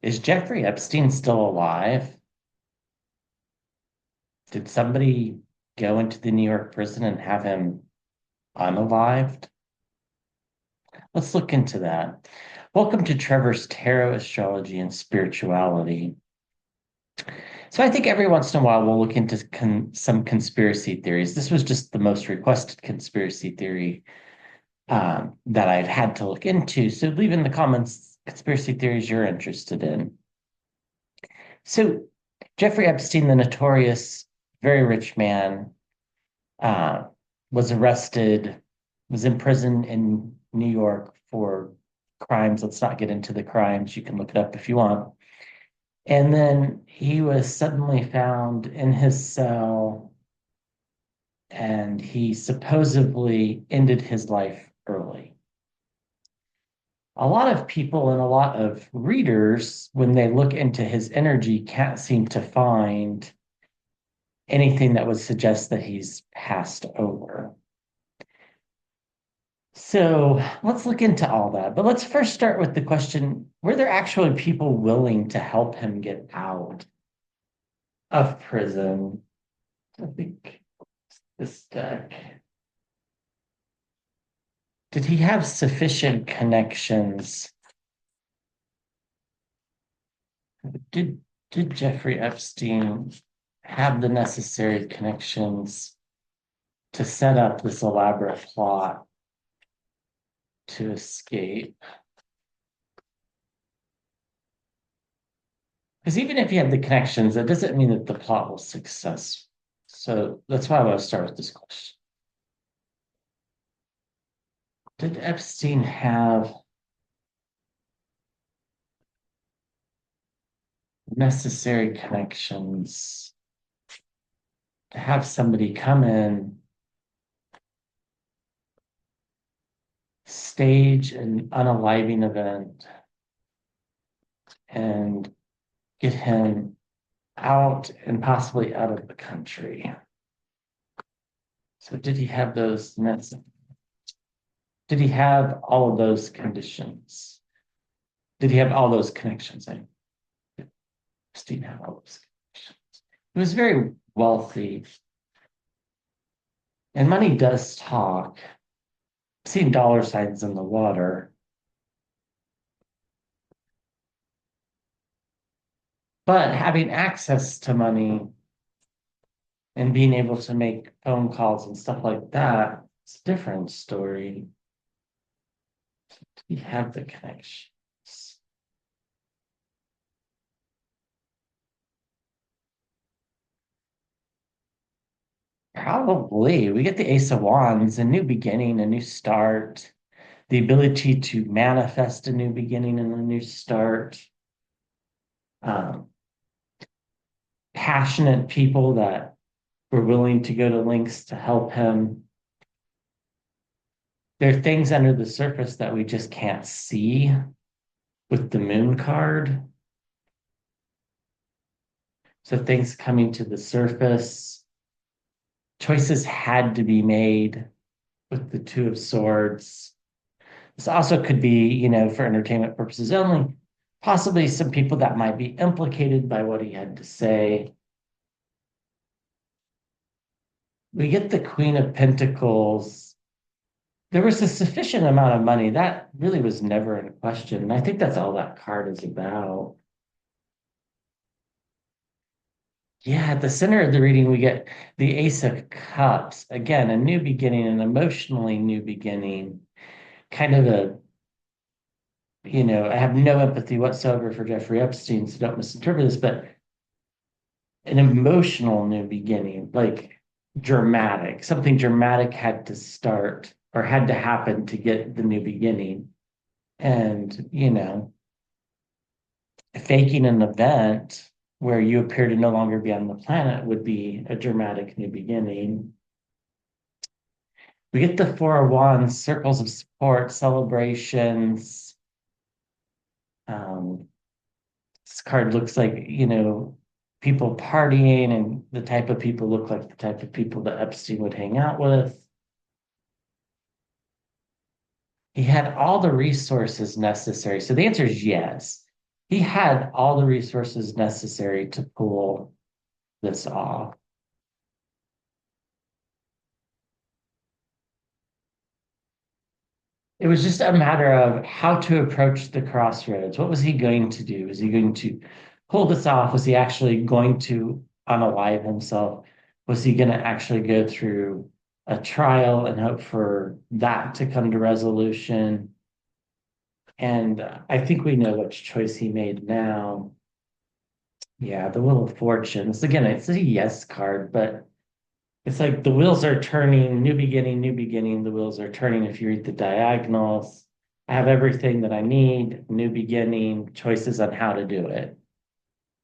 Is Jeffrey Epstein still alive? Did somebody go into the New York prison and have him unalived? Let's look into that. Welcome to Trevor's Tarot, Astrology, and Spirituality. So I think every once in a while we'll look into some conspiracy theories. This was just the most requested conspiracy theory that I've had to look into. So leave in the comments conspiracy theories you're interested in. So Jeffrey Epstein, the notorious, very rich man, uh, was arrested, was in prison in New York for crimes. Let's not get into the crimes. You can look it up if you want. And then he was suddenly found in his cell, and he supposedly ended his life early. A lot of people and a lot of readers, when they look into his energy, can't seem to find anything that would suggest that he's passed over. So let's look into all that. But let's first start with the question, were there actually people willing to help him get out of prison? I think this deck. Did he have sufficient connections? Did did Jeffrey Epstein have the necessary connections to set up this elaborate plot to escape? Because even if he had the connections, that doesn't mean that the plot was successful. So that's why I want to start with this question. Did Epstein have necessary connections to have somebody come in, stage an unaliving event, and get him out and possibly out of the country? So did he have those did he have all of those conditions? Did he have all those connections? Did Epstein have all those connections? He was very wealthy, and money does talk. I've seen dollar signs in the water. But having access to money and being able to make phone calls and stuff like that, it's a different story. We have the connections. Probably. We get the Ace of Wands, a new beginning, a new start, the ability to manifest a new beginning and a new start. Um, Passionate people that were willing to go to lengths to help him. There are things under the surface that we just can't see with the moon card. So things coming to the surface. Choices had to be made with the Two of Swords. This also could be, for entertainment purposes only, possibly some people that might be implicated by what he had to say. We get the Queen of Pentacles. There was a sufficient amount of money. That really was never in question. And I think that's all that card is about. Yeah, at the center of the reading, we get the Ace of Cups. Again, a new beginning, an emotionally new beginning. Kind of I have no empathy whatsoever for Jeffrey Epstein, so don't misinterpret this, but an emotional new beginning, like dramatic. Something dramatic had to start or had to happen to get the new beginning. And, faking an event where you appear to no longer be on the planet would be a dramatic new beginning. We get the Four of Wands, circles of support, celebrations. This card looks like, people partying, and the type of people look like the type of people that Epstein would hang out with. He had all the resources necessary. So the answer is yes. he had all the resources necessary to pull this off. It was just a matter of how to approach the crossroads. What was he going to do? Was he going to pull this off? Was he actually going to unalive himself? Was he going to actually go through a trial and hope for that to come to resolution? And I think we know which choice he made now. Yeah, the Wheel of Fortunes. Again, it's a yes card, but it's like the wheels are turning, new beginning, new beginning. The wheels are turning. If you read the diagonals, I have everything that I need, new beginning, choices on how to do it.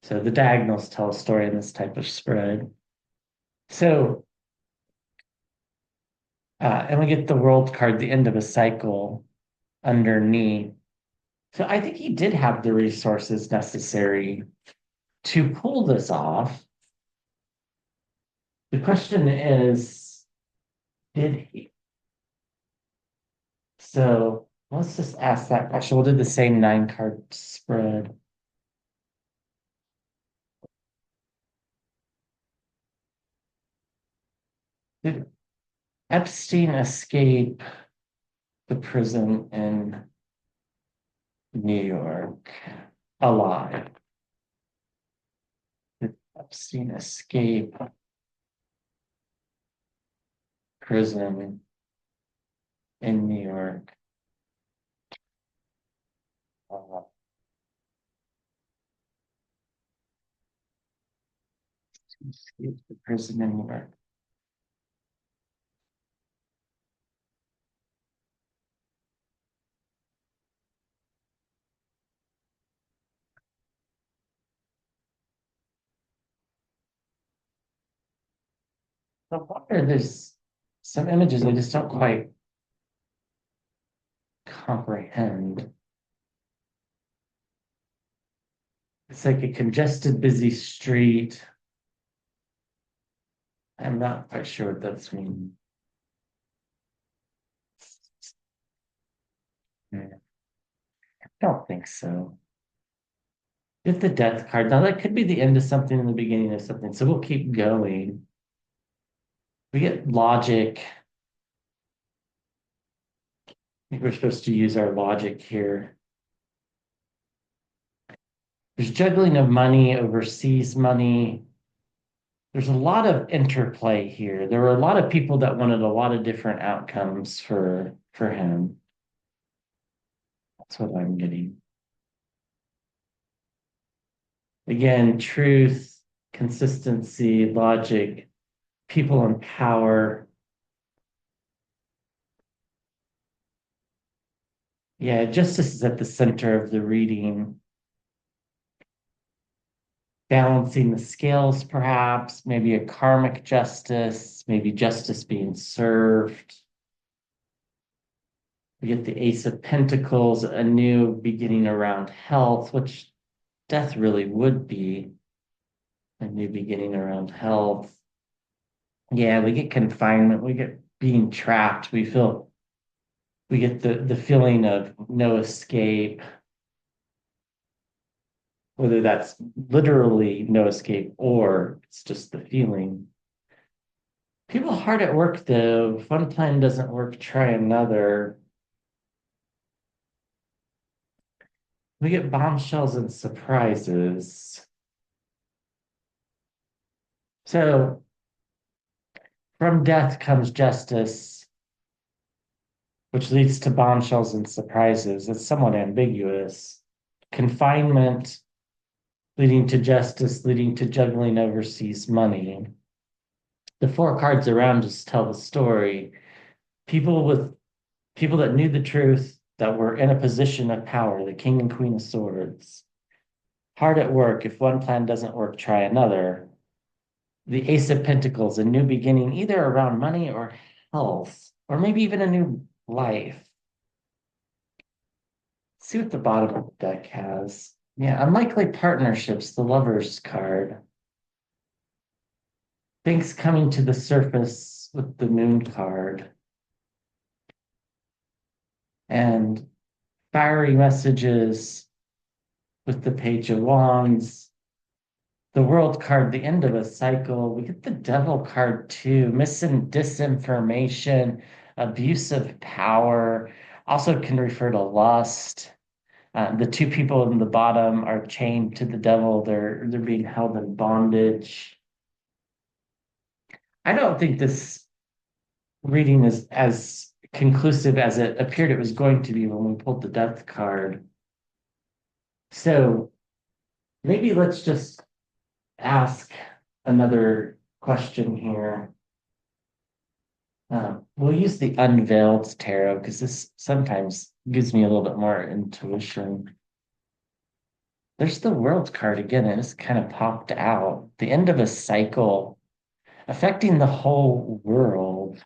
So the diagonals tell a story in this type of spread. So, and we get the world card, the end of a cycle underneath. So I think he did have the resources necessary to pull this off. The question is, did he? So let's just ask that question. We'll do the same 9 card spread. Did Epstein escape the prison in New York alive? Did Epstein escape prison in New York alive? Escape the prison in New York. The water, there's some images I just don't quite comprehend. It's like a congested, busy street. I'm not quite sure what that's mean. I don't think so. Get the death card. Now that could be the end of something and the beginning of something. So we'll keep going. We get logic. I think we're supposed to use our logic here. There's juggling of money, overseas money. There's a lot of interplay here. There were a lot of people that wanted a lot of different outcomes for him. That's what I'm getting. Again, truth, consistency, logic, people in power. Yeah, justice is at the center of the reading. Balancing the scales, perhaps, maybe a karmic justice, maybe justice being served. We get the Ace of Pentacles, a new beginning around health, which death really would be a new beginning around health. Yeah, we get confinement, we get being trapped, we get the feeling of no escape, whether that's literally no escape or it's just the feeling. People hard at work though. If one plan doesn't work, try another. We get bombshells and surprises. So from death comes justice, which leads to bombshells and surprises. It's somewhat ambiguous. Confinement leading to justice, leading to juggling overseas money. The 4 cards around us tell the story. People that knew the truth, that were in a position of power, the King and Queen of Swords. Hard at work. If one plan doesn't work, try another. The Ace of Pentacles, a new beginning, either around money or health, or maybe even a new life. See what the bottom of the deck has. Yeah, unlikely partnerships, the Lovers card. Things coming to the surface with the Moon card. And fiery messages with the Page of Wands. The World card, the end of a cycle. We get the Devil card too. Disinformation, abuse of power. Also can refer to lust. The two people in the bottom are chained to the devil. They're being held in bondage. I don't think this reading is as conclusive as it appeared it was going to be when we pulled the death card. So maybe let's just ask another question here. We'll use the Unveiled Tarot because this sometimes gives me a little bit more intuition. There's the World card again, and it's kind of popped out. The end of a cycle affecting the whole world.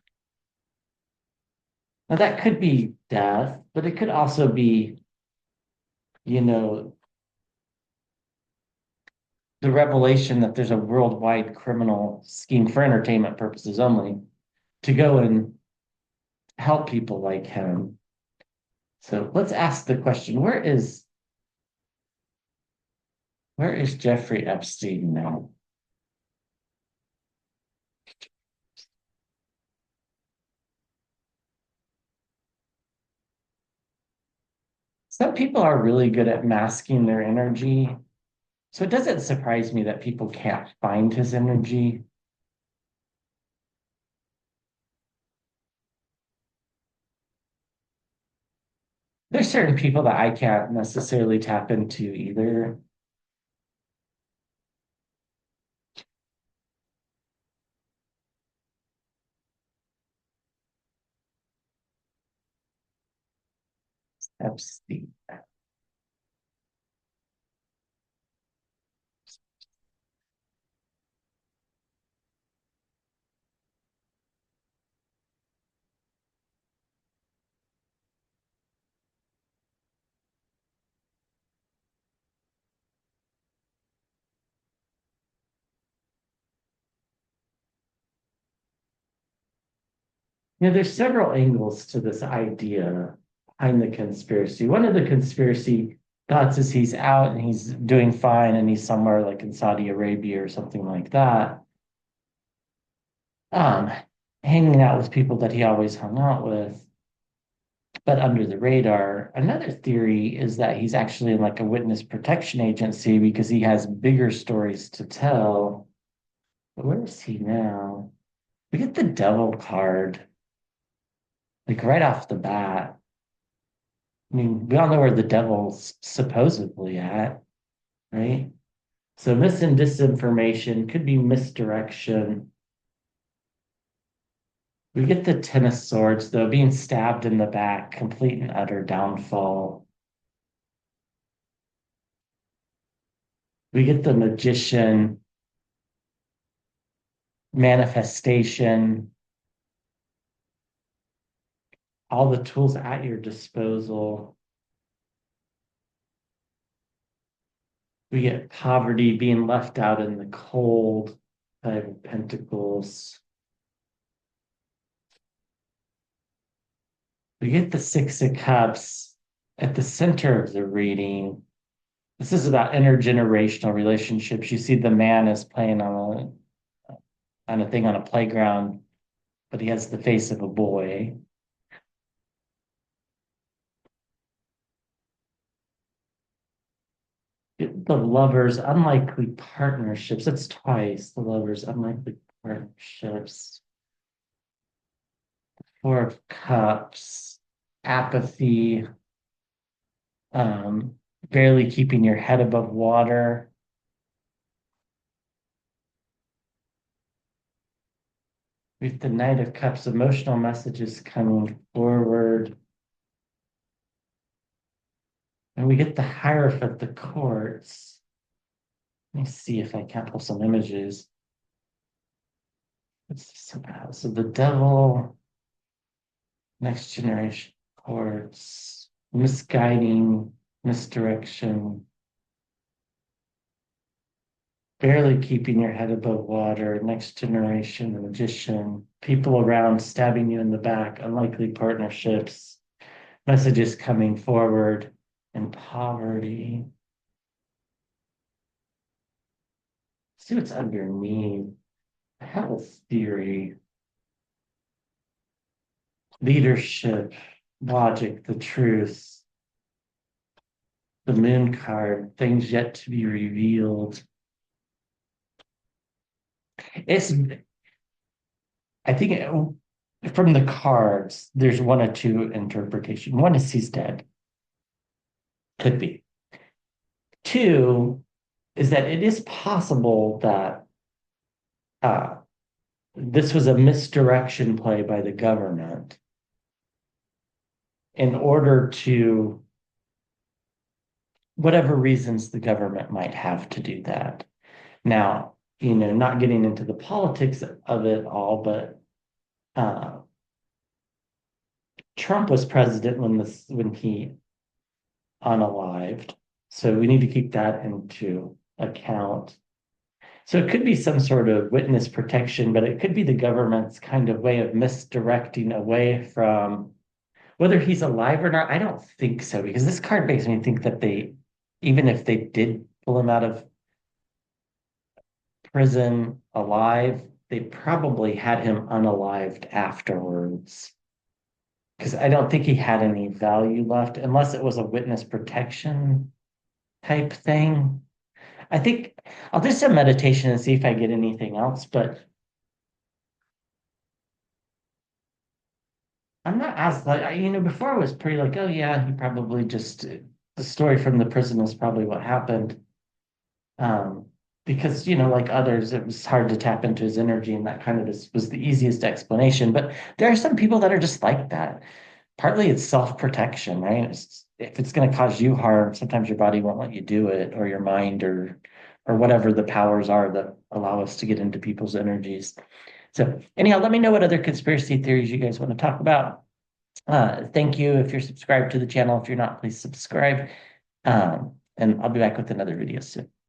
Now, that could be death, but it could also be, you know, the revelation that there's a worldwide criminal scheme for entertainment purposes only to go and help people like him. So let's ask the question, where is Jeffrey Epstein now? Some people are really good at masking their energy. So it doesn't surprise me that people can't find his energy. There's certain people that I can't necessarily tap into either. Epstein. There's several angles to this idea behind the conspiracy. One of the conspiracy thoughts is he's out and he's doing fine and he's somewhere like in Saudi Arabia or something like that, um, hanging out with people that he always hung out with, but under the radar. Another theory is that he's actually in like a witness protection agency because he has bigger stories to tell. But where is he now? We get the devil card, like right off the bat. I mean, we all know where the devil's supposedly at, right? So mis and disinformation could be misdirection. We get the Ten of Swords, though, being stabbed in the back, complete and utter downfall. We get the Magician, manifestation, all the tools at your disposal. We get poverty, being left out in the cold, Five of Pentacles. We get the Six of Cups at the center of the reading. This is about intergenerational relationships. You see the man is playing on a thing on a playground, but he has the face of a boy. The lovers, unlikely partnerships. It's twice the lovers, unlikely partnerships. Four of Cups, apathy, um, barely keeping your head above water. With the Knight of Cups, emotional messages coming forward. And we get the Hierophant, the courts. Let me see if I can't pull some images. What's this about? So the devil, next generation courts, misguiding, misdirection, barely keeping your head above water, next generation, the magician, people around stabbing you in the back, unlikely partnerships, messages coming forward, and poverty. See what's underneath. I have a theory. Leadership, logic, the truth, the moon card, things yet to be revealed. It's, I think from the cards, there's one or two interpretation. One is he's dead. Could be. Two is that it is possible that uh, this was a misdirection play by the government in order to, whatever reasons the government might have to do that. Now, not getting into the politics of it all, but uh, Trump was president when he unalived, so we need to keep that into account. So it could be some sort of witness protection, but it could be the government's kind of way of misdirecting away from whether he's alive or not. I don't think so, because this card makes me think that even if they did pull him out of prison alive, they probably had him unalived afterwards. Because I don't think he had any value left, unless it was a witness protection type thing. I think I'll do some meditation and see if I get anything else, but I'm not as like, before I was pretty like, oh yeah, he probably just, the story from the prison is probably what happened. Um, because, like others, it was hard to tap into his energy, and that kind of just was the easiest explanation. But there are some people that are just like that. Partly it's self-protection, right? If it's going to cause you harm, sometimes your body won't let you do it, or your mind, or whatever the powers are that allow us to get into people's energies. So anyhow, let me know what other conspiracy theories you guys want to talk about. Thank you if you're subscribed to the channel. If you're not, please subscribe. And I'll be back with another video soon.